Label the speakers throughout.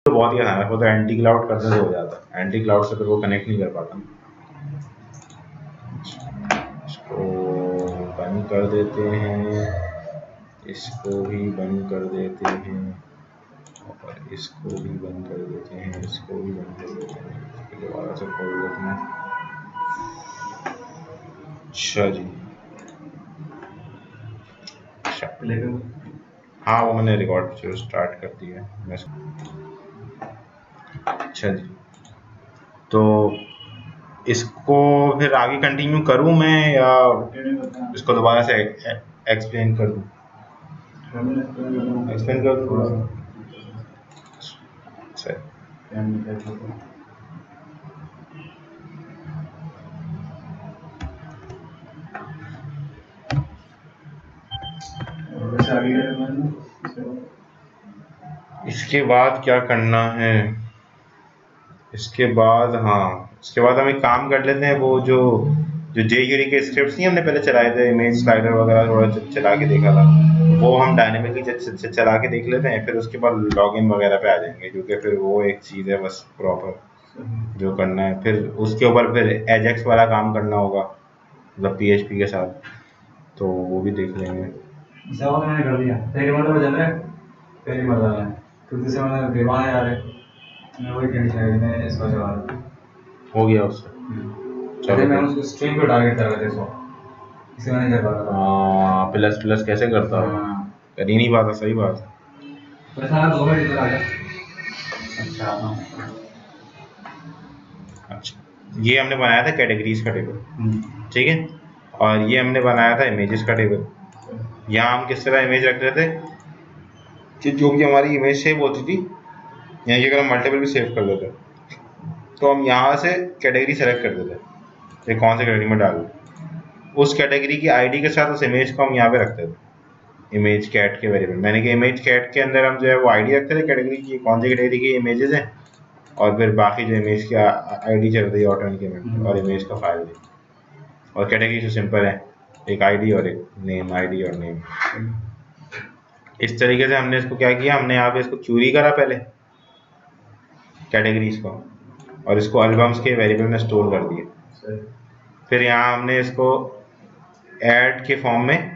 Speaker 1: तो बहुत ही आसान है, वो तो एंटी क्लाउड करने से हो जाता है, एंटी क्लाउड से तो वो कनेक्ट नहीं कर पाता। इसको बंद कर देते हैं, इसको भी बंद कर देते हैं, और इसको भी बंद कर देते हैं, इसको भी बंद कर देते हैं, इसको दोबारा से खोल देते हैं। अच्छा जी, हाँ वो मैंने रिकॉर्ड स्टार्ट कर दिया है। अच्छा जी, तो इसको फिर आगे कंटिन्यू करूं मैं या इसको दोबारा से एक्सप्लेन कर दूं? एक्सप्लेन कर दूं थोड़ा सा। इसके बाद क्या करना है? इसके बाद, हाँ इसके बाद हम एक काम कर लेते हैं, वो जो jQuery के स्क्रिप्ट्स नहीं हमने पहले चलाए थे, इमेज स्लाइडर वगैरह थोड़ा चला के देखा था, वो हम डायनेमिकली चला के देख लेते हैं, फिर उसके बाद लॉगिन वगैरह पे आ जाएंगे, क्योंकि फिर वो एक चीज़ है बस प्रॉपर जो करना है। फिर उसके ऊपर फिर एजेक्स वाला काम करना होगा, मतलब PHP के साथ, तो वो भी देख लेंगे।
Speaker 2: मैंने कर दिया, पहली बार तो बदल रहा है, पहली बार डाला है, तो दूसरे बार दीवाना यार है, मैं वही कहना चाह रहा मैं इसको चला रहा
Speaker 1: हो गया उससे।
Speaker 2: चलो मैं उसको स्ट्रिंग पे टारगेट कर रहा था, इसको इसे मैंने कर रहा था।
Speaker 1: प्लस प्लस कैसे करता हो? कर ही नहीं पाता, सही बात है।
Speaker 2: वैसा 2 मिनट इधर आ गया। अच्छा
Speaker 1: अच्छा, ये हमने बनाया था कैटेगरीज का टेबल, ठीक है, और ये हमने बनाया था इमेजेस का टेबल। यहाँ हम किस तरह इमेज रख रहे थे कि जो भी हमारी इमेज सेव होती थी, यहाँ की अगर हम मल्टीपल भी सेव कर देते तो हम यहाँ से कैटेगरी सेलेक्ट कर देते, ये कौन सी कैटेगरी में डाल, उस कैटेगरी की आईडी के साथ उस इमेज को हम यहाँ पे रखते थे, इमेज कैट के वेरिएबल, मैंने कि इमेज कैट के अंदर हम जो है वो आईडी रखते थे कैटेगरी की, कौन सी कैटेगरी की इमेजेस हैं, और फिर बाकी जो इमेज की आईडी चल रही है ऑटो इंक्रीमेंट और इमेज का फाइल, और कैटेगरी तो सिंपल है, एक आईडी और एक नेम, आईडी और नेम। इस तरीके से हमने इसको क्या किया, हमने यहाँ पे इसको क्यूरी करा पहले कैटेगरीज को, और इसको एल्बम्स के वेरिएबल में स्टोर कर दिया। फिर यहाँ हमने इसको ऐड के फॉर्म में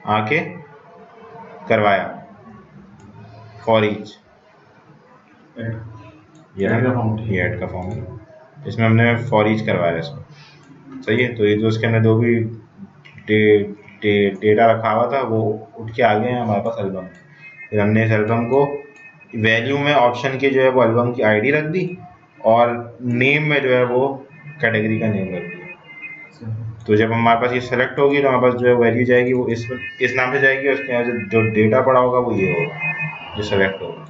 Speaker 1: आके करवाया फॉर ईच, ये ऐड का फॉर्म है, इसमें हमने फॉर ईच करवाया इसको, सही है। तो ये जो इसके अंदर जो भी डेटा रखा हुआ था वो उठ के आ गए हैं हमारे पास एल्बम। फिर हमने इस एल्बम को वैल्यू में ऑप्शन के जो है वो एल्बम की आईडी रख दी, और नेम में जो है वो कैटेगरी का नेम रख दिया। तो जब हमारे पास ये सेलेक्ट होगी तो हमारे पास जो है वैल्यू जाएगी वो इस नाम से जाएगी, उसके यहाँ से जो डेटा पड़ा होगा वो ये होगा जो सेलेक्ट होगा,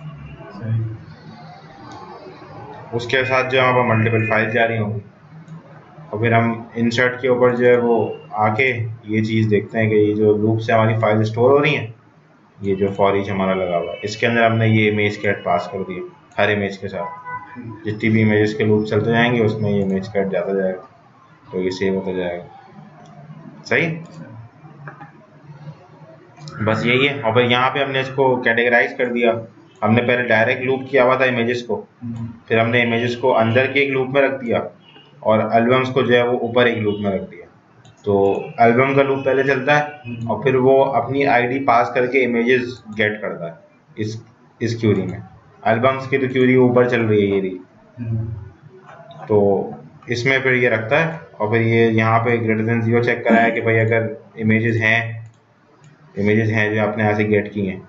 Speaker 1: उसके साथ जो हमारे पास मल्टीपल फाइल जा रही होंगी, और फिर हम इंसर्ट के ऊपर जो है वो आके ये चीज़ देखते हैं कि ये जो लूप से हमारी फाइल स्टोर हो रही है, ये जो फॉर ईच हमारा लगा हुआ है, इसके अंदर हमने ये इमेज कैट पास कर दिया, हर इमेज के साथ जितनी भी इमेजेस के लूप चलते जाएंगे उसमें ये इमेज कैट जाता जाएगा, तो ये सेव होता जाएगा, सही। बस यही है। और फिर यहाँ पे हमने इसको कैटेगराइज कर दिया, हमने पहले डायरेक्ट लूप किया हुआ था इमेजेस को, फिर हमने इमेजेस को अंदर के एक लूप में रख दिया, और एल्बम्स को जो है वो ऊपर एक लूप में रख दिया। तो एल्बम का लूप पहले चलता है, और फिर वो अपनी आईडी पास करके इमेजेस गेट करता है इस क्यूरी में। एल्बम्स की तो क्यूरी ऊपर चल रही है ये रही, तो इसमें फिर ये रखता है, और फिर ये यहाँ पे ग्रेटर देन 0 चेक कराया कि भाई अगर इमेजेस हैं जो आपने ऐसे गेट की हैं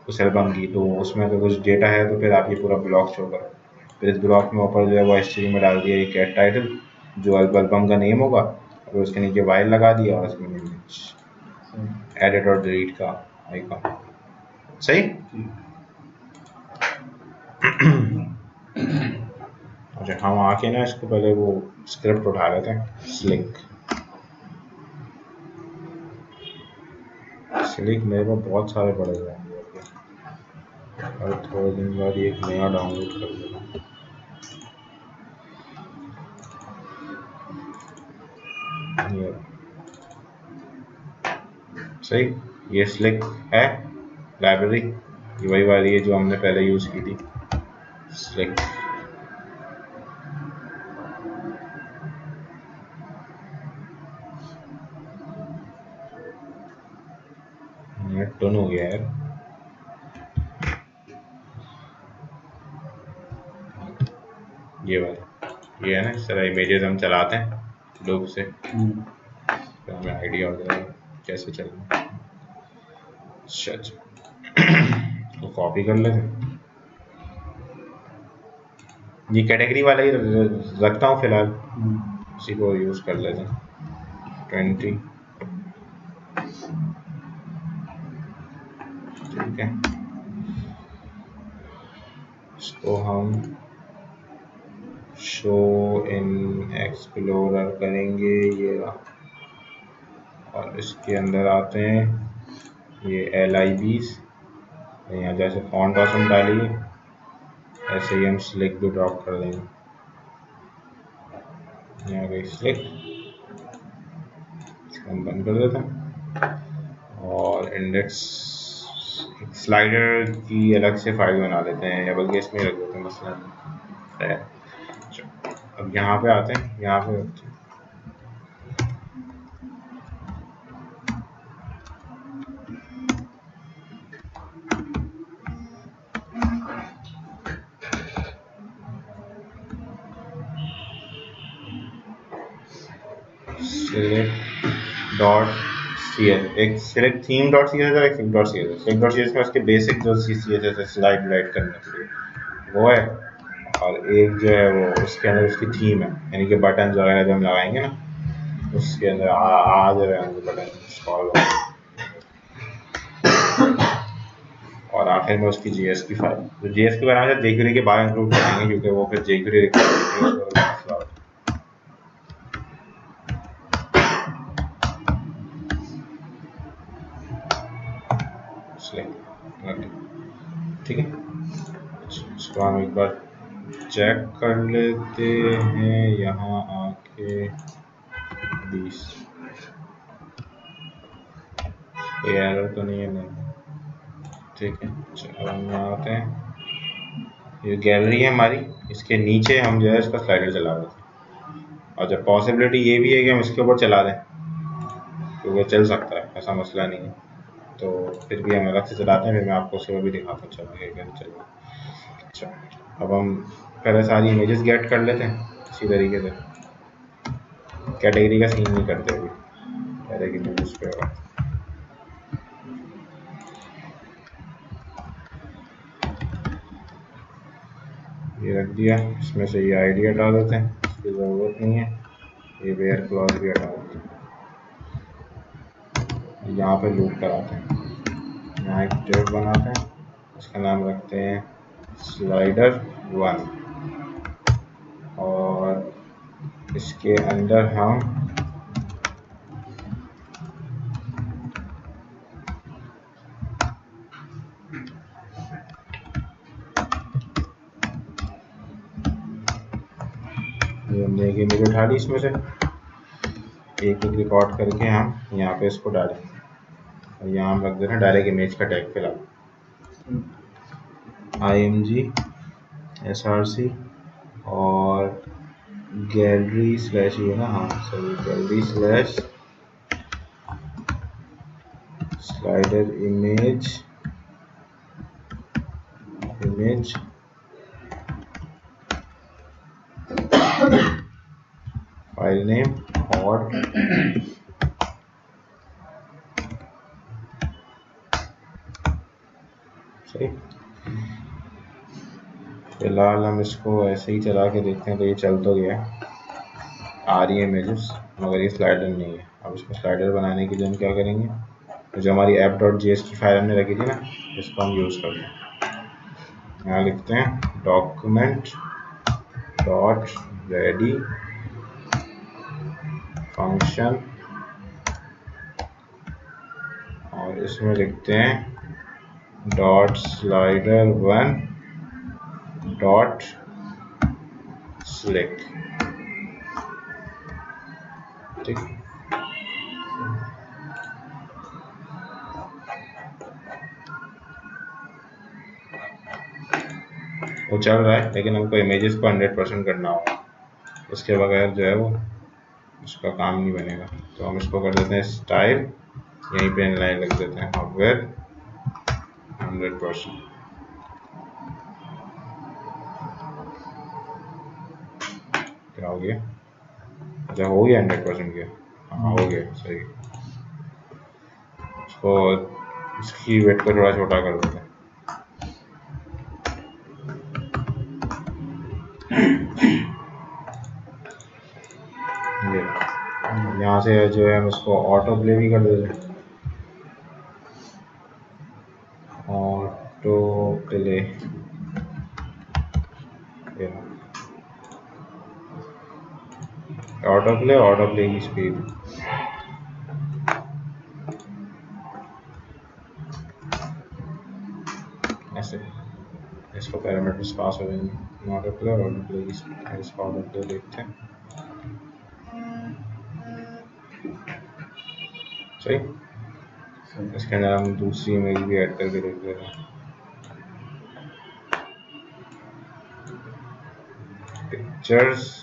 Speaker 1: उस एल्बम की, तो उसमें अगर कुछ डेटा है तो फिर आप ये पूरा ब्लॉक शो करो। फिर इस ब्लॉक में ऊपर जो है वो एचटीएमएल में डाल दिया ये कैट टाइटल जो एल्बम का नेम होगा, और उसके नीचे वाइल लगा दिया, और उसमें एडिट और डिलीट का आइकन, सही। अच्छा, हम आके ना इसको पहले वो स्क्रिप्ट उठा लेते हैं, स्लिक मेरे पास बहुत सारे पड़े हुए हैं, और थोड़े दिन बाद एक नया डाउनलोड कर देना। सही, ये स्लिक है लाइब्रेरी, ये वही वाली है जो हमने पहले यूज़ की थी। Slick. टर्न हो गया यार। ये वाला ये है ना, इस तरह इमेजेस हम चलाते हैं लूप से, तो हमें आइडिया हो जाएगा कैसे चलना है। अच्छा तो कॉपी कर लेते हैं, ये कैटेगरी वाला ही रखता हूँ फिलहाल, इसी को यूज़ कर लेते हैं। 20 ठीक है, इसको हम शो इन एक्सप्लोरर करेंगे ये रहा, और इसके अंदर आते हैं ये LIBs, यहाँ जैसे फॉन्ट ऑप्शन डालिए ऐसे ही हम स्लिक भी ड्रॉप कर देंगे, यहाँ गई स्लिक, इसको हम बंद कर देते हैं। और इंडेक्स स्लाइडर की अलग से फाइल बना लेते हैं, या बल्कि इसमें रख देते हैं मसला है। अब यहाँ पे आते हैं, यहाँ पे रखते हैं select डॉट CSS, एक select theme डॉट CSS और एक select dot CSS। select dot CSS में उसके बेसिक जो CSS है स्लाइड राइट करने के लिए वो है, और एक जो है वो उसके अंदर उसकी थीम है, यानी कि बटन वगैरह जो हम लगाएंगे ना उसके अंदर आ जो है बटन इंस्टॉल, और आखिर में उसकी JS की फाइल, तो JS की बनाने से jQuery के बाहर इंक्लूड करेंगे क्योंकि वो फिर jQuery रिक्वायरमेंट ठीक है। इसको हम एक बार चेक कर लेते हैं, यहाँ आके 20 कोई एरर तो नहीं है, नहीं ठीक है। चलो हम यहाँ आते हैं, ये गैलरी है हमारी, इसके नीचे हम जो है इसका स्लाइडर चला रहे थे, और जब पॉसिबिलिटी ये भी है कि हम इसके ऊपर चला दें क्योंकि चल सकता है, ऐसा मसला नहीं है, तो फिर भी हम अलग से चलाते हैं, फिर मैं आपको उसके भी दिखाता हूँ चलो। अच्छा अब हम पहले सारी इमेजेस गेट कर लेते हैं इसी तरीके से, कैटेगरी का सीन नहीं करते अभी, डायरेक्ट इमेजेस पे होगा। ये रख दिया, इसमें से ये आईडी हटा देते हैं, इसकी ज़रूरत नहीं है, ये वेयर क्लॉज भी हटा देते हैं, यहाँ पे लूप कराते हैं, यहाँ एक टेब बनाते हैं, उसका नाम रखते हैं स्लाइडर 1, और इसके अंदर हम हमने एक इमेज उठा ली, इसमें से एक रिकॉर्ड करके हम यहाँ पे इसको डालेंगे, और यहाँ हम रख देते हैं डायरेक्ट इमेज का टैग फिलहाल IMG SRC और गैलरी स्लैश ये ना, हाँ sorry gallery slash slider image file name और सही। फिलहाल हम इसको ऐसे ही चला के देखते हैं, तो ये चल तो गया, आ रही है इमेजेस, मगर ये स्लाइडर नहीं है। अब इसको स्लाइडर बनाने के लिए हम क्या करेंगे, तो जो हमारी app.js की फाइल हमने रखी थी ना, इसको हम यूज़ करते हैं। यहाँ लिखते हैं डॉक्यूमेंट डॉट रेडी फंक्शन, और इसमें लिखते हैं डॉट स्लाइडर 1 डॉट स्लिक, ठीक। वो चल रहा है लेकिन हमको इमेजेस को 100% करना होगा, इसके बगैर जो है वो उसका काम नहीं बनेगा। तो हम इसको कर देते हैं स्टाइल, यहीं पे इनलाइन लग देते हैं और विद 100%। क्या हो गया? अच्छा हो गया 100% गया, हाँ हो गया सही। इसको इसकी वेट को थोड़ा छोटा कर देते हैं। ये यहाँ से जो है हम इसको ऑटो प्ले भी कर देते हैं, ऑटो प्ले ऑटो प्ले की स्पीड ऐसे, इसको पैरामीटर्स पास हो जाएंगे। ऑटो प्ले की स्पीड, इसको ऑटो प्ले देखते हैं सही। इसके अंदर हम दूसरी इमेज भी ऐड करके देख लेते हैं, पिक्चर्स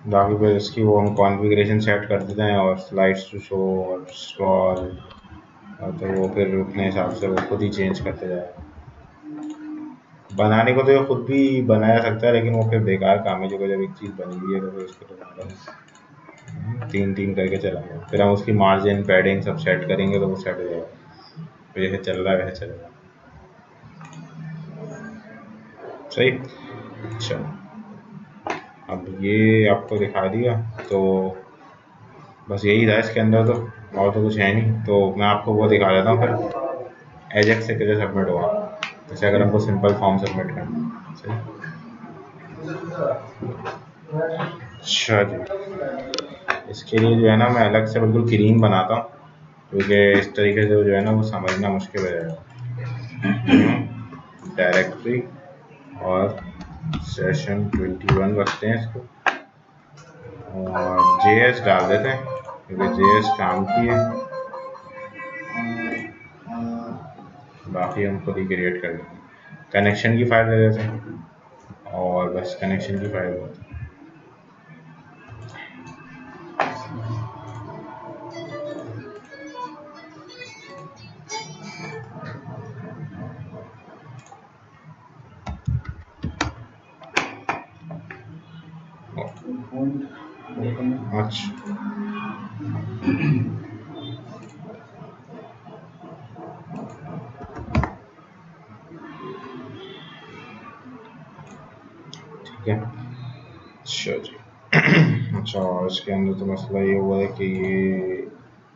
Speaker 1: बाकी फिर इसकी वो हम कॉन्फ़िगरेशन सेट कर देते हैं और स्लाइड्स टू शो और स्क्रॉल, तो वो फिर अपने हिसाब से वो खुद ही चेंज करते जाएगा। बनाने को तो ये खुद भी बनाया सकता है लेकिन वो फिर बेकार काम है, जो जब एक चीज़ बनी हुई है तो फिर उसको तो तीन तीन करके चलाएंगे, फिर हम उसकी मार्जिन पैडिंग सब सेट करेंगे तो वो सेट हो जाएगा, तो जैसे चल रहा है वैसे चलेगा सही। अच्छा अब ये आपको दिखा दिया, तो बस यही था इसके अंदर, तो और तो कुछ है नहीं। तो मैं आपको वो दिखा देता हूँ फिर एजेक्स से कैसे सबमिट होगा, जैसे अगर हमको सिंपल फॉर्म सबमिट करना है सही। अच्छा जी, इसके लिए जो है ना मैं अलग से बिल्कुल क्लीन बनाता हूँ, क्योंकि इस तरीके से जो है ना वो समझना मुश्किल हो जाएगा। डायरेक्टरी और सेशन 21 रखते हैं इसको, और JS डाल देते हैं क्योंकि JS काम की है, बाकी हम खुद ही क्रिएट कर लेंगे। कनेक्शन की फाइल दे देते हैं और बस कनेक्शन की फाइल होती है। अच्छा ठीक है, अच्छा जी। अच्छा और इसके अंदर तो मसला ये हुआ है कि ये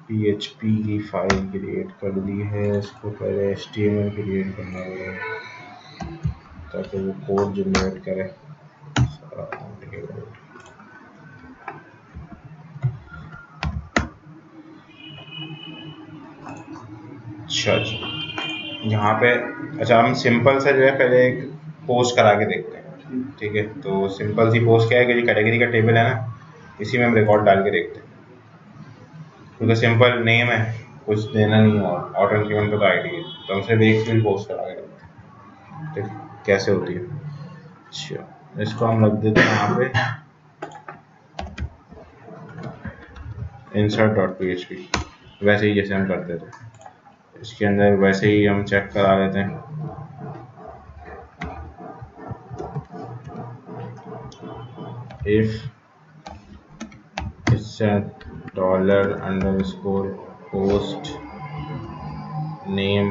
Speaker 1: PHP की फाइल क्रिएट कर दी है, इसको पहले HTML क्रिएट करना होगा ताकि वो कोड जनरेट करे सारा। अच्छा जी, यहाँ पे अच्छा हम सिंपल सा जो है पहले एक पोस्ट करा के देखते हैं, ठीक है। तो सिंपल सी पोस्ट क्या है कि जो कैटेगरी का टेबल है ना, इसी में हम रिकॉर्ड डाल के देखते हैं, क्योंकि सिंपल नेम है, कुछ देना नहीं है, ऑटो इंक्रीमेंट तो आईडी है, तो हम सिर्फ एक फील्ड पोस्ट करा के देखते हैं ठीक कैसे होती है। अच्छा इसको हम रख देते हैं यहाँ पे insert.php, वैसे ही जैसे हम करते थे, इसके अंदर वैसे ही हम चेक करा लेते हैं। if it's a $_post name,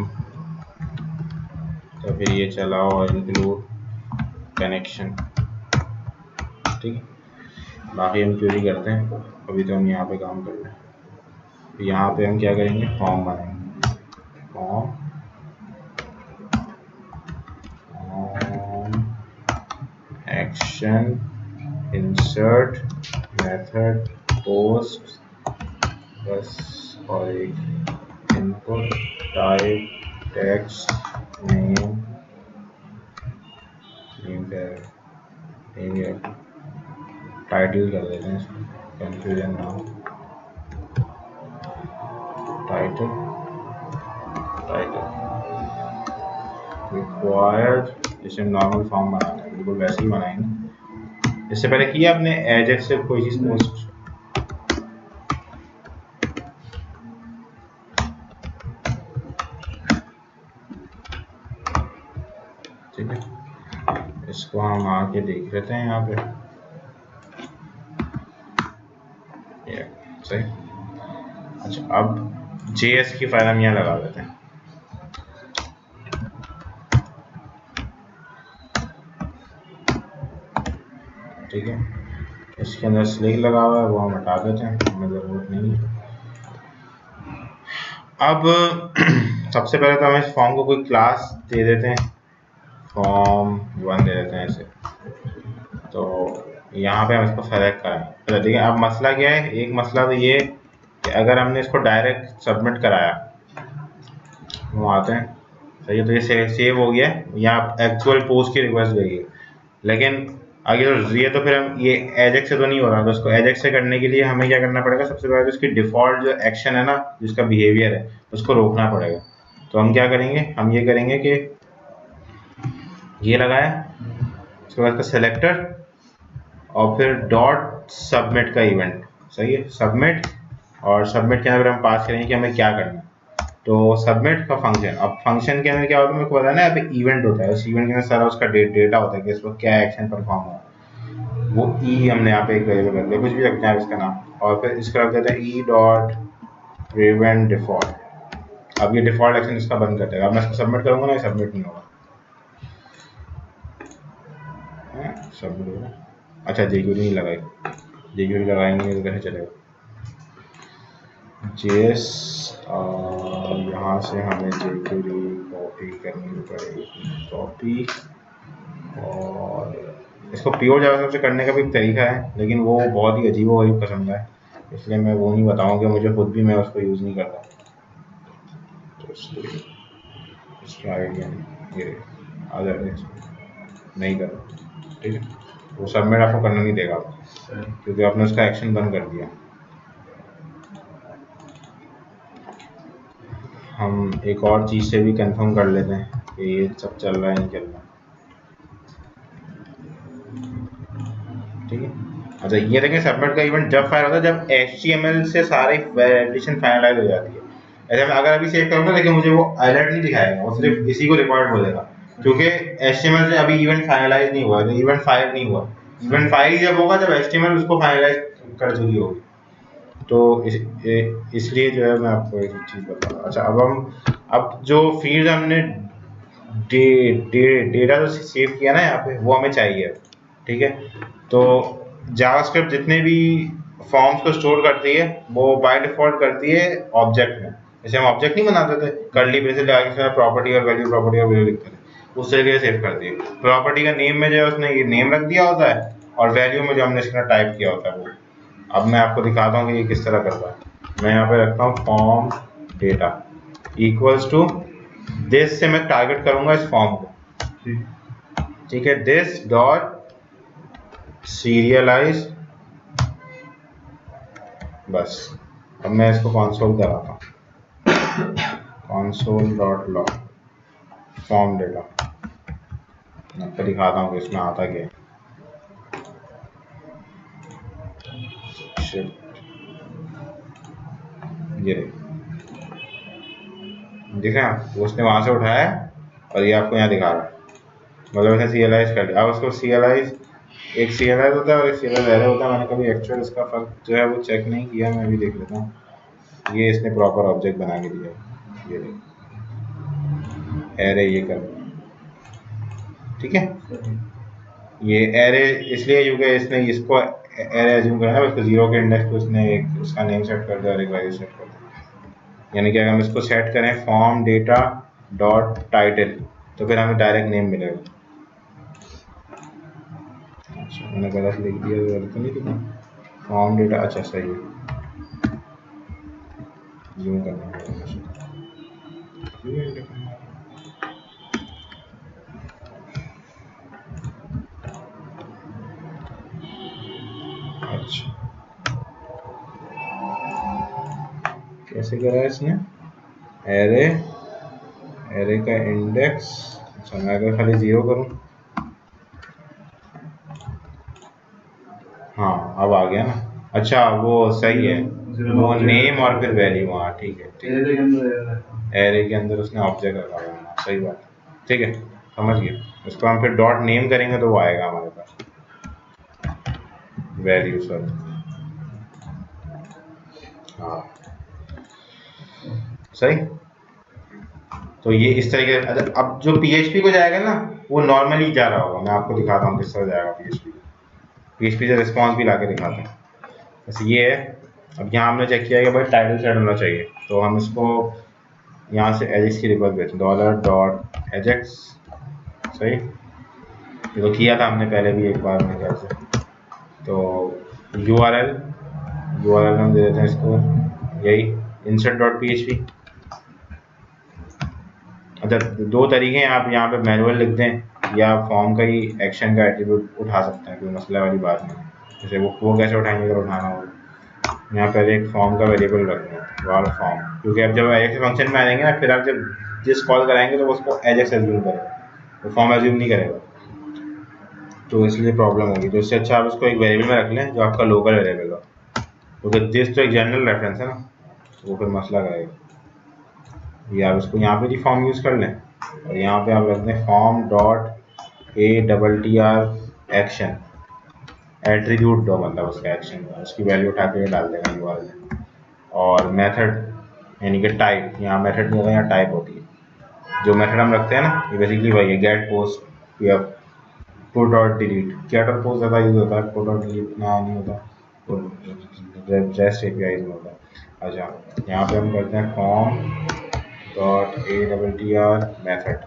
Speaker 1: तो फिर ये चलाओ और इंक्लूड कनेक्शन, ठीक है। बाकी हम क्वेरी करते हैं, अभी तो हम यहाँ पे काम कर रहे हैं। तो यहाँ पे हम क्या करेंगे, फॉर्म बनाएंगे, form action insert method post, बस और एक input type text name fair है, टाइटल कर देते हैं इसको, कंफ्यूजन ना हो। टाइटल रिक्वायर्ड, जैसे नॉर्मल फॉर्म बनाना है बिल्कुल वैसे ही बनाएंगे। इससे पहले किया आपने एजेक्स से कोई चीज़ पोस्ट? ठीक है, इसको हम आके देख लेते हैं यहाँ पे। ये सही। अच्छा, अब JS की फाइल हम यहाँ लगा देते हैं। ठीक है, इसके अंदर स्लिक लगा हुआ है, वो हम हटा देते हैं, हमें ज़रूरत नहीं है। अब सबसे पहले तो हम इस फॉर्म को कोई क्लास दे देते हैं, form1 दे देते हैं इसे। तो यहाँ पे हम इसको सेलेक्ट करें। तो देखिए अब मसला क्या है, एक मसला तो ये कि अगर हमने इसको डायरेक्ट सबमिट कराया, वो आते हैं सही है, तो ये सेव हो गया, यहाँ एक्चुअल पोस्ट की रिक्वेस्ट गई है। लेकिन आगे तो फिर हम ये एजेक्स से तो नहीं हो रहा, तो उसको एजेक्स से करने के लिए हमें क्या करना पड़ेगा, सबसे पहले तो इसकी डिफ़ॉल्ट जो एक्शन है ना, जिसका बिहेवियर है, उसको रोकना पड़ेगा। तो हम क्या करेंगे, हम ये करेंगे कि ये लगाया, उसके बाद का सेलेक्टर और फिर डॉट सबमिट का इवेंट, सही है, सबमिट, और सबमिट के अंदर हम पास करेंगे कि हमें क्या करना है। तो सबमिट का फंक्शन, अब फंक्शन के अंदर क्या होता है मेरे को पता है ना, यहाँ पे इवेंट होता है, उस इवेंट के अंदर सारा उसका डेटा होता है कि इस पर क्या एक्शन परफॉर्म हुआ, वो हमने यहाँ पे एक वेरिएबल रख दिया, कुछ भी रखते हैं इसका नाम, और फिर इसका रख देते हैं डॉट इवेंट डिफॉल्ट। अब ये डिफॉल्ट एक्शन इसका बंद कर देगा। अब मैं इसको सबमिट करूँगा ना, ये सबमिट नहीं होगा, सबमिट होगा। अच्छा, jQuery नहीं लगाई, jQuery लगाएंगे तो कैसे चलेगा। JS यहाँ से हमें jQuery कॉपी करनी पड़ेगी, कॉपी, और इसको प्योर जावास्क्रिप्ट से करने का भी एक तरीका है, लेकिन वो बहुत ही अजीब किस्म का है, इसलिए मैं वो नहीं बताऊँगा, मुझे खुद भी मैं उसको यूज़ नहीं करता, तो इसलिए इसका आइडिया नहीं, ये अदर नहीं करता। ठीक है, वो सबमिट आपको करना नहीं देगा क्योंकि आपने उसका एक्शन बंद कर दिया। हम एक और चीज़ से भी कंफर्म कर लेते हैं कि ये सब चल रहा है नहीं चल रहा। ठीक है, अच्छा ये देखें, सबमिट का इवेंट जब फाइल होता है जब HTML से सारी वैलिडेशन फाइनलाइज हो जाती है। ऐसे में अगर अभी सेव करूँगा, लेकिन मुझे वो अलर्ट नहीं दिखाएगा, वो सिर्फ इसी को रिकॉर्ड बोलेगा, क्योंकि HTML से अभी इवेंट फाइनलाइज नहीं हुआ, इवेंट फाइल नहीं हुआ। इवेंट फाइल जब होगा जब HTML उसको फाइनलाइज कर चुकी होगी। तो इसलिए जो है मैं आपको एक चीज़ बता रहा हूँ। अच्छा, अब जो फील्ड हमने डेटा जो सेव किया ना यहाँ पे, वो हमें चाहिए। ठीक है, तो जावास्क्रिप्ट जितने भी फॉर्म्स को स्टोर करती है वो बाय डिफॉल्ट करती है ऑब्जेक्ट में। जैसे हम ऑब्जेक्ट नहीं बनाते थे, कर्ली ब्रेसेस लगा के प्रॉपर्टी और वैल्यू लिखते थे, उस तरीके से सेव करती है। प्रॉपर्टी का नेम में जो है उसने ये नेम रख दिया होता है, और वैल्यू में जो हमने इसका टाइप किया होता है वो। अब मैं आपको दिखाता हूँ कि ये किस तरह करता है। मैं यहाँ पे रखता हूँ form data equals to this, से मैं टारगेट करूँगा इस फॉर्म को। ठीक है, दिस डॉट सीरियलाइज, बस। अब मैं इसको कंसोल कराता हूँ, console dot log form data, मैं आपको दिखाता हूँ कि इसमें आता क्या है। ये देखें आप, उसने वहाँ से उठाया और ये आपको यहाँ दिखा रहा है, मतलब उसने सीरियलाइज कर दिया। अब उसको सीरियलाइज, एक सीरियलाइज होता है और एक सीरियलाइज एरे होता है। मैंने कभी एक्चुअल इसका फर्क जो है वो चेक नहीं किया, मैं भी देख लेता हूँ। ये इसने प्रॉपर ऑब्जेक्ट बना के दिया, ये एरे ये कर, ठीक है। ये एरे इसलिए क्योंकि इसने इसको एरे एज्यूम करना है, उसको 0 के इंडेक्स पे उसने एक उसका नेम सेट कर दिया और एक वैल्यू सेट कर दिया। यानी कि अगर हम इसको सेट करें फॉर्म डेटा डॉट टाइटल, तो फिर हमें डायरेक्ट नेम मिलेगा। अच्छा, मैंने गलत लिख दिया, गलत तो नहीं लिखा, फॉर्म डेटा, अच्छा सही है, जूम करना पड़ेगा। कैसे करा है इसने, एरे, एरे का इंडेक्स, अच्छा मैं अगर खाली 0 करूँ, हाँ अब आ गया ना, अच्छा वो सही है, वो नेम और फिर वैल्यू, हाँ ठीक है ठीक है, एरे के अंदर उसने ऑब्जेक्ट रखा हुआ है, सही बात है, ठीक है समझ गया। इसको हम फिर डॉट नेम करेंगे तो वो आएगा हमारे पास, वैल्यू सॉरी, हाँ सही। तो ये इस तरीके से, अच्छा अब जो PHP को जाएगा ना वो नॉर्मली जा रहा होगा, मैं आपको दिखाता हूँ किस तरह जाएगा PHP से रिस्पॉन्स भी ला के दिखाते हैं। बस ये है, अब यहाँ हमने चेक किया कि भाई टाइटल सेट होना चाहिए, तो हम इसको यहाँ से एजेक्स की रिक्वेस्ट भेजते $.ajax, सही, ये तो किया था हमने पहले भी एक बार मेरे ख्याल से। तो URL हम दे देते हैं इसको यही insert.php। अच्छा दो तरीके हैं, आप यहाँ पे मैनुअल लिख दें या फॉर्म का ही एक्शन का एट्रीब्यूट उठा सकते हैं, कोई मसला वाली बात नहीं। जैसे वो कैसे उठाएंगे अगर उठाना हो, यहाँ पर एक फॉर्म का वेरिएबल रखना है वाल फॉर्म, क्योंकि अब जब एजेक्स फंक्शन में आएंगे ना फिर आप जब जिस कॉल कराएंगे तो उसको एजेक्स एज्यूम करेगा, वो फॉर्म एज्यूम नहीं करेगा, तो इसलिए प्रॉब्लम होगी। तो इससे अच्छा आप उसको एक वेरिएबल में रख लें जो आपका लोकल वेरिएबल हो, क्योंकि दिस तो एक जनरल रेफरेंस है ना, तो वो फिर मसला करेगा। ये आप इसको यहाँ पे भी फॉर्म यूज़ कर लें और यहाँ पे आप रख दें form dot ATTR action, attribute दो मतलब उसका एक्शन का, उसकी वैल्यू उठा के डाल देगा URL में। और मेथड यानी कि टाइप, यहाँ मेथड नहीं होगा, यहाँ टाइप होती है। जो मेथड हम रखते हैं ना ये बेसिकली वही है, गेट पोस्ट या पुट और डिलीट, गेट और पोस्ट ज़्यादा यूज़ होता है, पुट और डिलीट ना नहीं होता, तो रेस्ट API में होता है। अच्छा यहाँ पे हम करते हैं फॉर्म डॉट ATTR मेथड,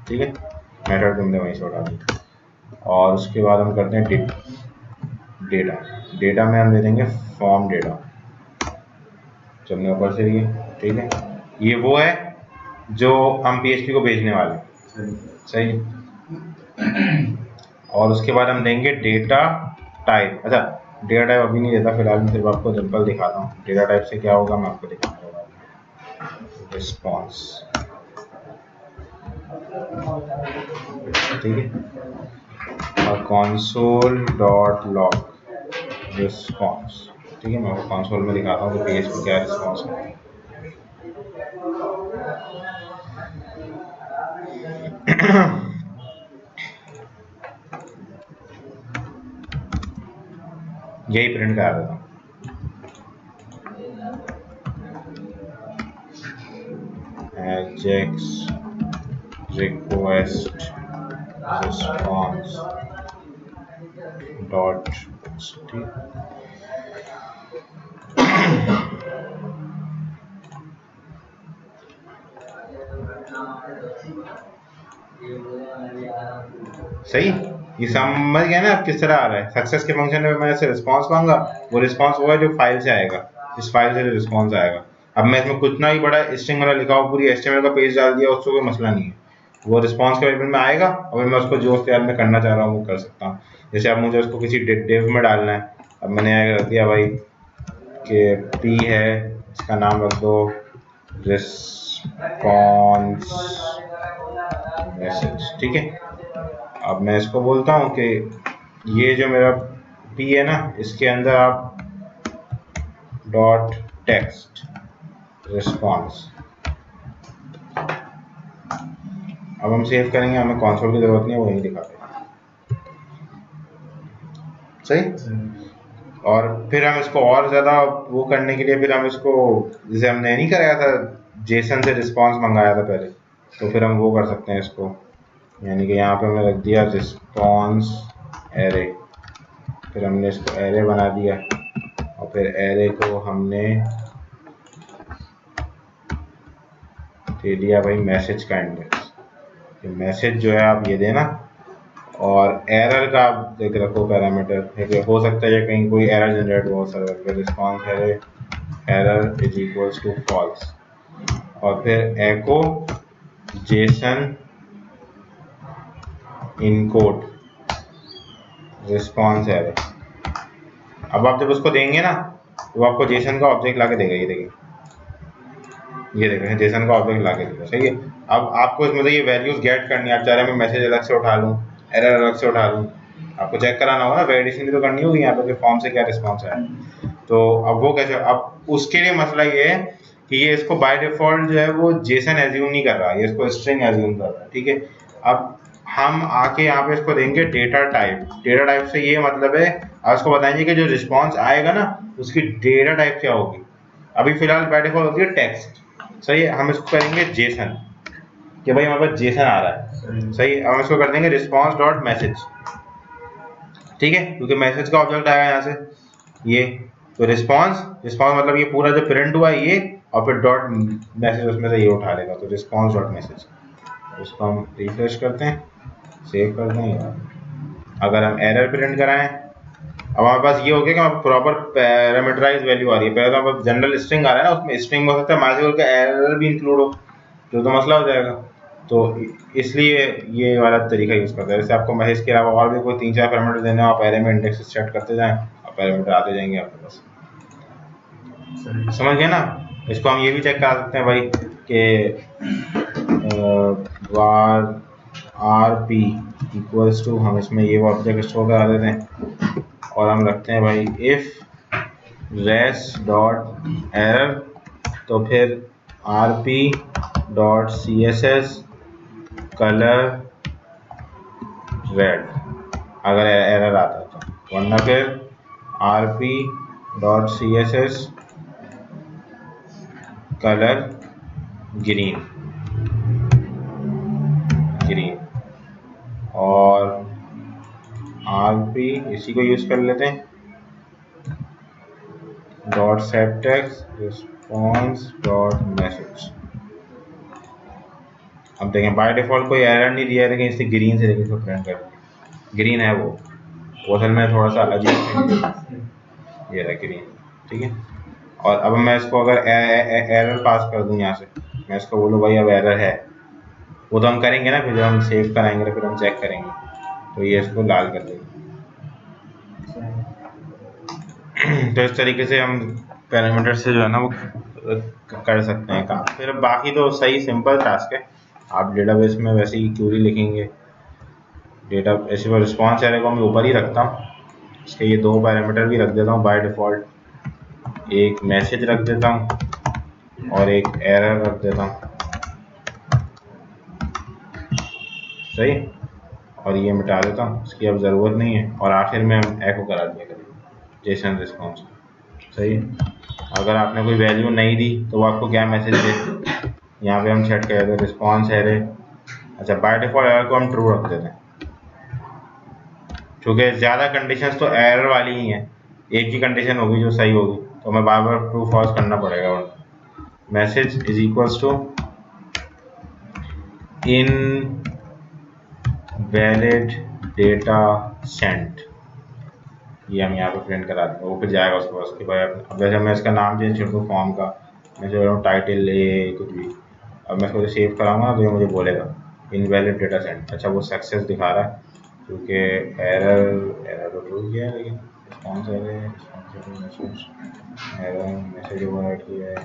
Speaker 1: ठीक है, मेथड तुमने वहीं से उठा दी। और उसके बाद हम करते हैं डेटा, डेटा में हम दे देंगे फॉर्म डेटा, चलने ऊपर से ये, ठीक है, ये वो है जो हम PHP को भेजने वाले हैं, सही। और उसके बाद हम देंगे डेटा टाइप, अच्छा डेटा टाइप अभी नहीं देता फिलहाल, मैं सिर्फ आपको सिंपल दिखाता हूँ डेटा टाइप से क्या होगा, मैं आपको दिखाऊंगा। रिस्पॉन्स, ठीक है, और console डॉट लॉग रिस्पॉन्स, ठीक है, मैं आपको कंसोल में दिखाता हूँ कि PHP क्या रिस्पॉन्स है। यही प्रिंट करा देता हूँ, ajax request response dot txt। सही, ये समझ गया ना आप किस तरह आ रहा है। सक्सेस के फंक्शन में मैं ऐसे रिस्पॉन्स मांगा, वो रिस्पॉन्स वो है जो फाइल से आएगा, इस फाइल से जो रिस्पॉन्स आएगा। अब मैं इसमें कुछ ना ही बड़ा स्ट्रिंग वाला लिखा हो, पूरी HTML का पेज डाल दिया, उसको कोई मसला नहीं है, वो रिस्पॉन्स के वेरिएबल में आएगा और मैं उसको जो उसके में करना चाह रहा हूँ वो कर सकता हूँ। जैसे अब मुझे उसको किसी डिव में डालना है, अब मैंने रख दिया भाई कि P है, इसका नाम रख दो रिस्पॉन्स मैसेज, ठीक है। अब मैं इसको बोलता हूँ कि ये जो मेरा P है ना इसके अंदर आप डॉट टेक्स्ट रिस्पॉन्स, अब हम सेव करेंगे, हमें कंसोल की जरूरत नहीं है, वही दिखाते हैं, सही। और फिर हम इसको और ज़्यादा वो करने के लिए फिर हम इसको, जैसे हमने नहीं कराया था जेसन से रिस्पॉन्स मंगाया था पहले, तो फिर हम वो कर सकते हैं इसको, यानी कि यहाँ पे हमने रख दिया रिस्पॉन्स एरे, फिर हमने इसको एरे बना दिया और फिर एरे को हमने दे दिया भाई मैसेज का इंडेक्स, मैसेज जो है आप ये देना, और एरर का आप देख रखो पैरामीटर, हो सकता है कहीं कोई एरर जनरेट हो सर्वर पे, response error is equals to false, और फिर echo JSON encode response error. अब आप जब उसको देंगे ना तो आपको जेसन का ऑब्जेक्ट ला के देगा, ये देखिए ये देखें जेसन का ऑब्जेक्ट लाके दिया, सही है। अब आपको इसमें से ये वैल्यूज गेट करनी है। आप चाह रहे हैं मैं मैसेज अलग से उठा लूँ, एरर अलग से उठा लूँ, आपको चेक कराना होगा ना, वैलिडेशन भी तो करनी होगी यहाँ पे कि फॉर्म से क्या रिस्पॉन्स आया। तो अब वो कैसे, अब उसके लिए मसला ये है कि ये इसको बाय डिफॉल्ट जो है वो जेसन एज्यूम नहीं कर रहा, ये इसको स्ट्रिंग एज्यूम कर रहा है, ठीक है। अब हम आके यहाँ पे इसको देंगे डेटा टाइप। डेटा टाइप से ये मतलब है, आप इसको बताएंगे कि जो रिस्पॉन्स आएगा ना उसकी डेटा टाइप क्या होगी। अभी फिलहाल बाय डिफॉल्ट होती है टेक्स्ट, सही है। हम इसको करेंगे जेसन कि भाई हमारे पास जेसन आ रहा है, सही है। हम इसको कर देंगे रिस्पॉन्स डॉट मैसेज, ठीक है, क्योंकि मैसेज का ऑब्जेक्ट आएगा यहाँ से ये। तो रिस्पॉन्स रिस्पॉन्स मतलब ये पूरा जो प्रिंट हुआ है ये, और फिर डॉट मैसेज उसमें से ये उठा लेगा, तो रिस्पॉन्स डॉट मैसेज। इसको हम रिफ्रेश करते हैं, सेव करते हैं यार। अगर हम एरर प्रिंट कराएं, अब हमारे पास ये हो गया कि हमारे प्रॉपर पैरामीटराइज वैल्यू आ रही है। पहले तो हमारे जनरल स्ट्रिंग आ रहा है ना, उसमें स्ट्रिंग हो सकता है माइस्क्ल का एरर भी इंक्लूड हो, तो मसला हो जाएगा। तो इसलिए ये वाला तरीका यूज़ करता है। जैसे आपको मैसेज के अलावा और भी कोई 3-4 पैरामीटर देने हो, आप एरे में इंडेक्स सेट करते जाएं और पैरामीटर आते जाएंगे आपके पास, समझ गए ना। इसको हम ये भी चेक करा सकते हैं भाई कि var rp इक्वल्स टू, हम इसमें ये ऑब्जेक्ट स्टोर करा देते हैं और हम रखते हैं भाई इफ res डॉट एरर, तो फिर rp dot css colour red अगर एरर आता है तो, वरना फिर rp dot css colour green green, और rp इसी को यूज कर लेते हैं dot set text response dot message. अब देखें बाय डिफॉल्ट कोई एरर नहीं दिया है, लेकिन इससे ग्रीन से देखिए इसको प्रिंट कर, ग्रीन है वो असल में थोड़ा सा अलग ही ये रहा ग्रीन, ठीक है। और अब मैं इसको अगर एरर पास कर दूं यहाँ से, मैं इसको बोलूँ भाई अब एरर है, वो तो हम करेंगे ना फिर जब हम सेव कराएंगे तो फिर हम चेक करेंगे, तो ये इसको लाल कर देंगे। तो इस तरीके से हम पैरामीटर से जो है ना वो कर सकते हैं काम। फिर बाकी तो सही सिंपल टास्क है। आप डेटाबेस में वैसे ही क्यूरी लिखेंगे, डेटा ऐसे वो रिस्पॉन्स एरर को मैं ऊपर ही रखता हूँ, इसके ये 2 पैरामीटर भी रख देता हूँ बाय डिफ़ॉल्ट, एक मैसेज रख देता हूँ और एक एरर रख देता हूँ, सही। और ये मिटा देता हूँ, इसकी अब ज़रूरत नहीं है। और आखिर में हम एको करा दिया करेंगे जेसन रिस्पॉन्स, सही। अगर आपने कोई वैल्यू नहीं दी तो वो आपको क्या मैसेज दे, यहाँ पे हम सेट कर देते हैं रिस्पॉन्स एरर। अच्छा बाय डिफ़ॉल्ट एरर को हम ट्रू रख देते हैं, क्योंकि ज़्यादा कंडीशंस तो एरर वाली ही हैं, एक ही कंडीशन होगी जो सही होगी, तो हमें बार बार ट्रू फॉल्स करना पड़ेगा। और message is equals to invalid data sent, ये हम यहाँ पे प्रिंट करा देंगे, वो फिर जाएगा उसके पास कि भाई अब जैसे मैं इसका नाम चेंज कर दूँ फॉर्म का, मैं सोच रहा हूँ टाइटल ले कुछ भी, अब मैं इसको सेव कराऊंगा तो ये मुझे बोलेगा इनवैलिड डेटा सेंट। अच्छा वो सक्सेस दिखा रहा है क्योंकि एरर तो ट्रू किया है, लेकिन response message error message overwrite किया है,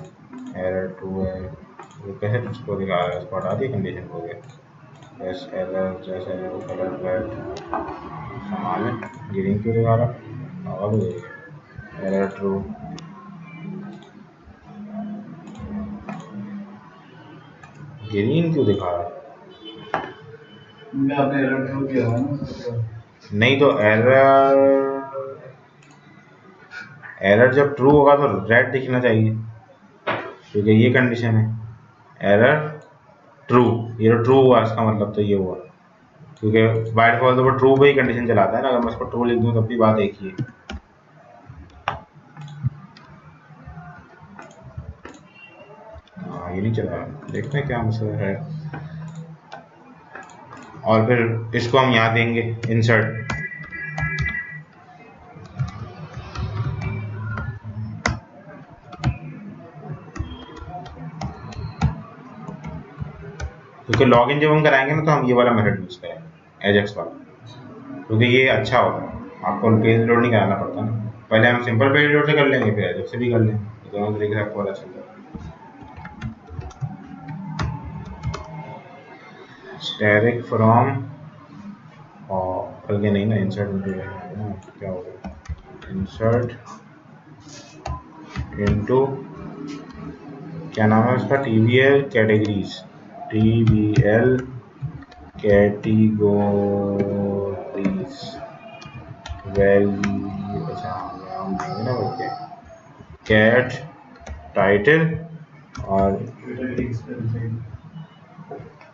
Speaker 1: एरर ट्रू है, वो कैसे उसको दिखा रहा है, उसको हटा दिया कंडीशन हो गया। यस एरर जैसे कलर रेड समान है, ग्रीन क्यों दिखा रहा, और एरर ट्रू, ग्रीन क्यों दिखा रहा है,
Speaker 2: आपने एरर ट्रू किया है ना,
Speaker 1: नहीं तो एरर जब ट्रू होगा तो रेड दिखना चाहिए, क्योंकि ये कंडीशन है एरर ट्रू, ये तो ट्रू हुआ, इसका मतलब तो ये हुआ, क्योंकि बाय डिफॉल्ट तो वो ट्रू पे ही कंडीशन चलाता है ना। अगर मैं इसको ट्रू लिख दूँ तब भी बात एक ही है। हाँ ये नहीं चला, देखते हैं क्या मसला है। और फिर इसको हम यहाँ देंगे इंसर्ट, क्योंकि लॉगिन जब हम कराएंगे ना तो हम ये वाला मेथड यूज़ करेंगे एजेक्स वाला, क्योंकि ये अच्छा होगा, आपको पेज लोड नहीं कराना पड़ता ना। पहले हम सिंपल पेज लोड से कर लेंगे, फिर एजेक्स से भी कर लेंगे, दोनों तरीके से आपको पता चल जाएगा। स्टैटिक फ्रॉम, और बल्कि नहीं ना, इंसर्ट इनटू ना, क्या होगा, इंसर्ट इनटू, क्या नाम है उसका, TBL categories, TBL categories value, अच्छा नाम देंगे ना बोल के, कैट टाइटल और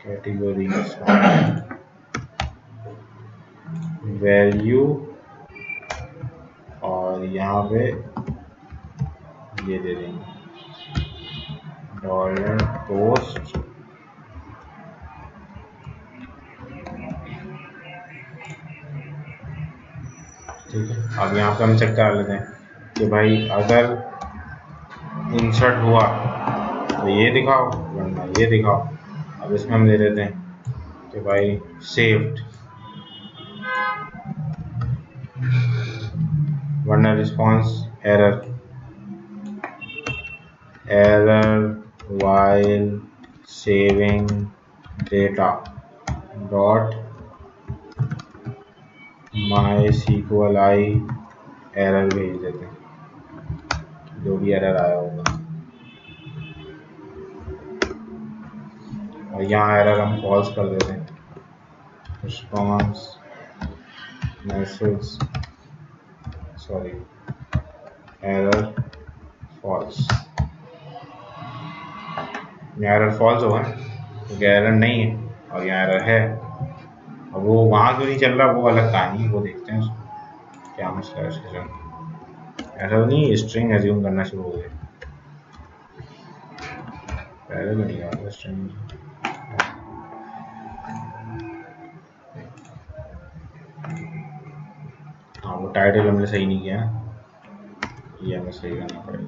Speaker 1: कैटेगरीज वैल्यू, और यहाँ पे ये दे देंगे डॉलर पोस्ट, ठीक है। अब यहाँ पे हम चेक करा लेते हैं कि भाई अगर इंसर्ट हुआ तो ये दिखाओ, वरना ये दिखाओ। अब इसमें हम दे देते हैं कि भाई सेव्ड, वरना response error, while saving data dot MySQLi error भेज देते हैं, जो भी एरर आया होगा। और यहाँ एरर हम फॉल्स कर देते हैं, response message, sorry error false, यहाँ एरर फॉल्स होगा क्योंकि एरर नहीं है, और यहाँ एरर है। अब वो वहाँ क्यों नहीं चल रहा, वो अलग कहानी है, वो देखते हैं उसको क्या मसला है उसके साथ। ऐसा तो नहीं स्ट्रिंग एज्यूम करना शुरू हो गया, पहले तो नहीं आता स्ट्रिंग। हाँ वो टाइटल हमने सही नहीं किया, ये हमें सही करना पड़ेगा।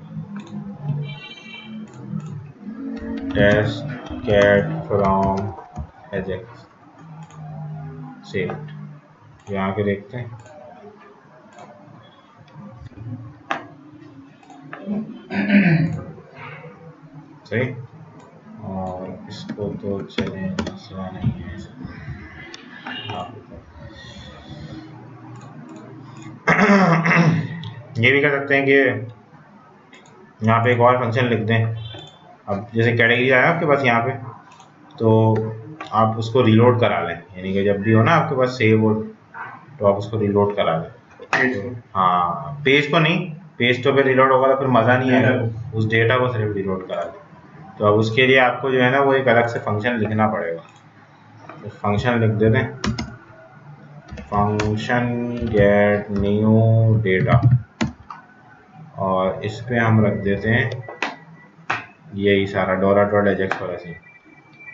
Speaker 1: Test cat from Ajax saved, यहाँ के देखते हैं। सही, और इसको तो चले मसला नहीं है ये भी कर सकते हैं कि यहाँ पे एक और फंक्शन लिख दें। अब जैसे कैटेगरी आया आपके पास यहाँ पे, तो आप उसको रीलोड करा लें, यानी कि जब भी हो ना आपके पास सेव हो तो आप उसको रीलोड करा लें। हाँ पेज को नहीं, पेज तो फिर रीलोड होगा तो फिर मज़ा नहीं आएगा, उस डेटा को सिर्फ रीलोड करा लें। तो अब उसके लिए आपको जो है ना वो एक अलग से फंक्शन लिखना पड़ेगा। तो फंक्शन लिख देते हैं, फंक्शन गेट न्यू डेटा, और इस पे हम रख देते हैं यही सारा $.ajax वाला सीन।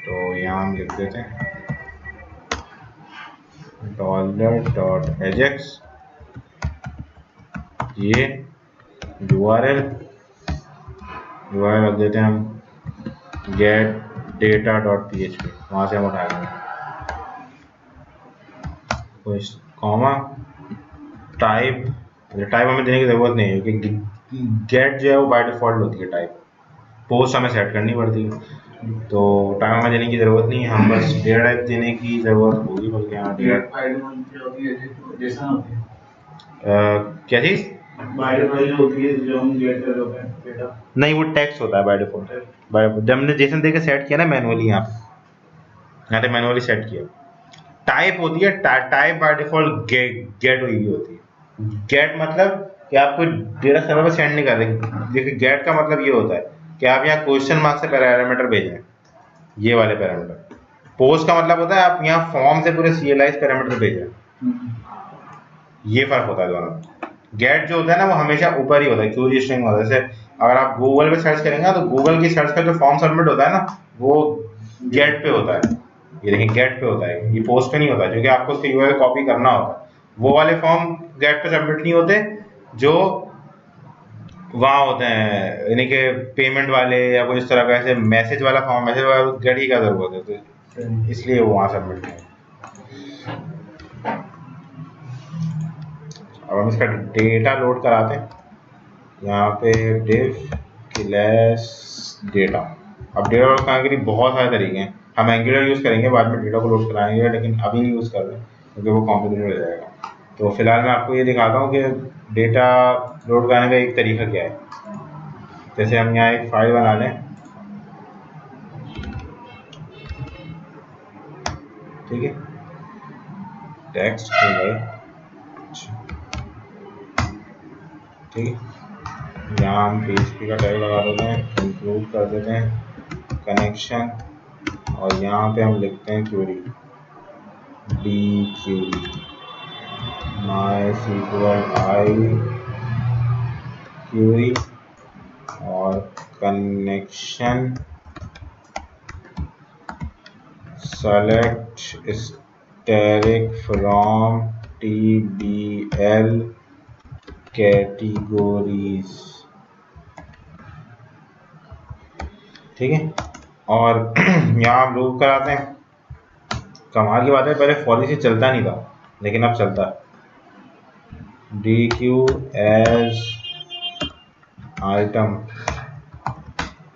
Speaker 1: तो यहाँ हम लिख देते हैं $.ajax, ये URL रख देते हैं हम get data.php, वहाँ से हम उठा लेंगे, कॉमा टाइप हमें देने की ज़रूरत नहीं है क्योंकि गेट जो है वो बाय डिफ़ॉल्ट होती है टाइप, पोस्ट हमें सेट करनी पड़ती है, तो टाइप हमें देने की ज़रूरत नहीं है, हम बस डेटा टाइप देने की ज़रूरत होगी। बल्कि यहाँ क्या चीज़
Speaker 2: बाय डिफ़ॉल्ट होती है जो हम गेट कर रहे हैं डेटा,
Speaker 1: नहीं वो टेक्स्ट होता है बाय डिफ़ॉल्ट। जब हमने जेसन देके सेट किया ना मैनुअली, यहाँ पे मैनुअली सेट किया, टाइप होती है टाइप बाय डिफ़ॉल्ट गेट हुई भी होती है। गेट मतलब कि आप कोई डेटा सर्वर पर सेंड नहीं कर रहे। देखिए गेट का मतलब ये होता है कि आप यहाँ क्वेश्चन मार्क से पैरामीटर भेज रहे हैं, ये वाले पैरामीटर। पोस्ट का मतलब होता है आप यहाँ फॉर्म से पूरे CLI पैरामीटर भेज रहे हैं, ये फर्क होता है दोनों। गेट जो होता है ना वो हमेशा ऊपर ही होता है, क्यूरी स्ट्रिंग होता है। जैसे अगर आप गूगल पे सर्च करेंगे तो गूगल की सर्च का जो फॉर्म सबमिट होता है ना वो गेट पे होता है, ये देखिए गेट पे होता है, ये पोस्ट पे नहीं होता, क्योंकि आपको उसका URL कॉपी करना होता है। वो वाले फॉर्म गेट पे सबमिट नहीं होते जो वहाँ होते हैं, यानी कि पेमेंट वाले या कोई इस तरह का ऐसे मैसेज वाला फॉर्म, मैसेज वाला गेट ही का जरूरत है, तो इसलिए वो वहाँ सबमिट नहीं। अब हम इसका डेटा लोड कराते हैं, यहाँ पे div क्लास डेटा। अब डेटा लोड कराने के लिए बहुत सारे तरीके हैं, हम एंगुलर यूज़ करेंगे बाद में, डेटा को लोड कराएंगे, लेकिन अभी नहीं यूज़ कर रहे क्योंकि वो कॉम्प्लिकेटेड हो जाएगा। तो फिलहाल मैं आपको ये दिखाता हूँ कि डेटा लोड कराने का एक तरीका क्या है। जैसे हम यहाँ एक फाइल बना लें, ठीक है, टेक्स्ट हो गए, ठीक है, यहाँ हम PHP का टैग लगा देते हैं, इंक्लूड कर देते हैं कनेक्शन, और यहाँ पे हम लिखते हैं query, D query MySQL query, और connection select static from TBL categories, ठीक है। और यहाँ हम लूप कराते हैं। कमाल की बात है, पहले फॉर से चलता नहीं था लेकिन अब चलता है। DQ एज आइटम,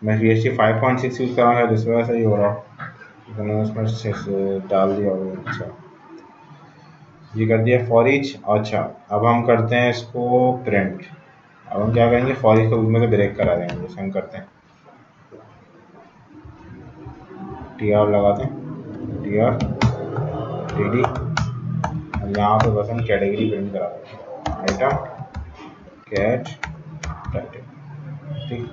Speaker 1: मैं PHP 5.6 यूज़ कर रहा हूँ, जिस वजह से ही हो रहा, मैंने उसमें डाल दिया होगा। अच्छा, ये कर दिया फॉर ईच। अच्छा, अब हम करते हैं इसको प्रिंट। अब हम क्या करेंगे, फॉर ईच को उसमें से ब्रेक करा देंगे। जैसे हम करते हैं TR लगाते हैं, TR TD, और यहाँ पे बस हम कैटेगरी प्रिंट करा देते हैं, आइटम कैट टाइटल, ठीक।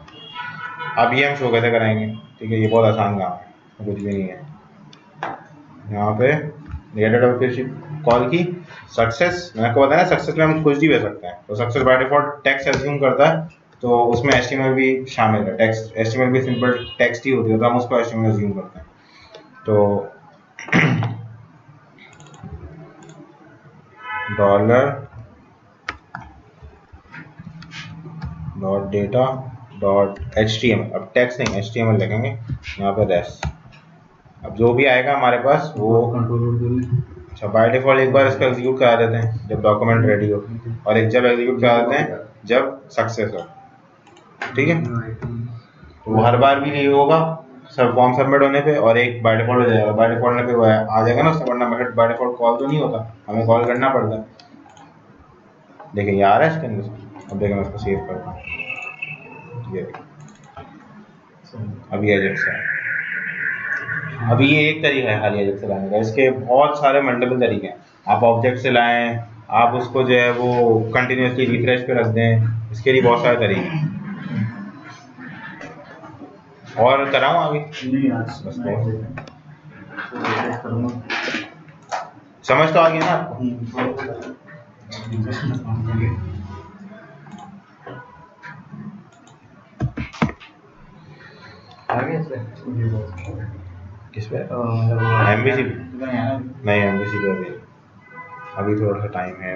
Speaker 1: अब ये हम शो कैसे कराएंगे, ठीक है, ये बहुत आसान काम है, कुछ भी नहीं है। यहाँ पे कॉल की सक्सेस, मैंने आपको बताया ना, सक्सेस में हम कुछ भी भेज सकते हैं। तो success by default text assume करता है, तो उसमें HTML भी शामिल है। टेक्स्ट HTML भी सिंपल टेक्स्ट ही होती है, तो हम उसको HTML एज्यूम करते हैं। तो $data.html, अब टेक्स्ट नहीं HTML लिखेंगे यहाँ पे रेस। अब जो भी आएगा हमारे पास वो कंट्रोल। अच्छा, बाय डिफॉल्ट एक बार इसको एग्जीक्यूट करा देते हैं जब डॉक्यूमेंट रेडी हो, और एक जब एग्जीक्यूट करा देते हैं जब सक्सेस हो, ठीक है। तो वो हर बार भी नहीं होगा सब फॉर्म सबमिट होने पे, और एक बाय डिफॉल्ट हो जाएगा। बाय डिफॉल्ट होने पे वो आ जाएगा ना उसका, वरना बाय डिफॉल्ट कॉल तो नहीं होता, हमें कॉल करना पड़ता है। देखिए ये आ रहा है इसके अंदर। अब देखिए मैं इसको सेव करता हूँ, ये अभी एजेक्स है। अभी ये एक तरीका है खाली एजेक्स से लाने का, इसके बहुत सारे मल्टीपल तरीके हैं। आप ऑब्जेक्ट से लाएं, आप उसको जो है वो कंटिन्यूसली रिफ्रेश पे रख दें, इसके लिए बहुत सारे तरीके हैं। और कराऊँ आगे? बस समझ तो आ गया ना आपको? किस पे? MVC? नहीं, MVC पे अभी थोड़ा सा टाइम है।